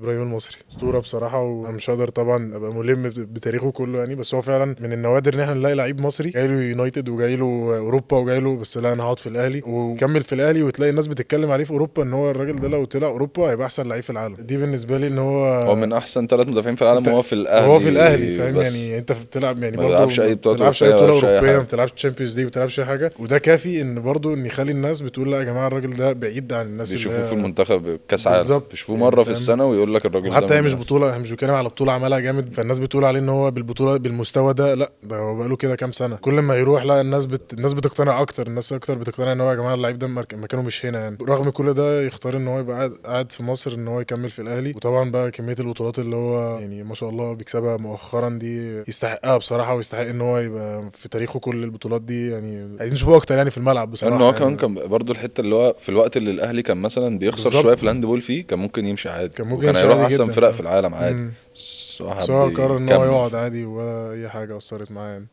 ابراهيم المصري اسطوره بصراحه، وانا مش هقدر طبعا ابقى ملم بتاريخه كله يعني، بس هو فعلا من النوادر ان احنا نلاقي لعيب مصري جاي له يونايتد وجاي له اوروبا وجاي له، بس لا انا هقعد في الاهلي وكمل في الاهلي، وتلاقي الناس بتتكلم عليه في اوروبا ان هو الراجل ده لو طلع اوروبا هيبقى احسن لعيب في العالم. دي بالنسبه لي ان هو هو من احسن 3 مدافعين في العالم انت وهو في وهو في الاهلي الاهلي فاهم بس. يعني، انت بتلعب يعني ما برضو بيلعبش ما اي بطولات بتلعبش اي اوروبيه، ما بطوله بيلعبش اي اوروبيه، ما حاجه. بتلعبش تشامبيونز ليج، ما بتلعبش اي حاجه، وده كافي ان برضو ان يخلي الناس بتقول لا يا جماعه الراجل ده بعيد عن الناس اللي بيشوفوه في هي. المنتخب كاس عالم، بالظبط بيشوفوه يعني مره في فاهم. السنه ويقول لك الراجل ده وحتى هي من مش احسن. بطوله، احنا مش بنتكلم على بطوله عملها جامد فالناس بتقول عليه ان هو بالبطوله بالمستوى ده، لا ده هو بقاله كده كام سنه، كل ما يروح لا الناس بتقتنع اكتر، الناس اكتر بتقتنع ان هو يا جماعه اللعيب ده مكانه مش هنا يعني. رغم كل ده يختار ان هو يبقى قاعد في مصر، ان هو يكمل في الاهلي. وطبعا بقى كميه البطولات اللي هو يعني ما شاء الله بيكسبها مؤخرا دي يستحقها بصراحه، ويستحق ان هو يبقى في تاريخه كل البطولات دي يعني، عايزين نشوفه اكتر يعني في الملعب لان بصراحه هو كمان يعني. كان برضو الحته اللي هو في الوقت اللي الاهلي كان مثلا بيخسر شويه بالظبط، في الهاندبول فيه، كان ممكن يمشي عادي كان ممكن وكان يمشي هيروح عادي احسن جدا فرق في فاهم. العالم عادي. امم بس هو بس حب هو قرر ان هو يكمل. يقعد عادي ولا اي حاجه اثرت معاه يعني.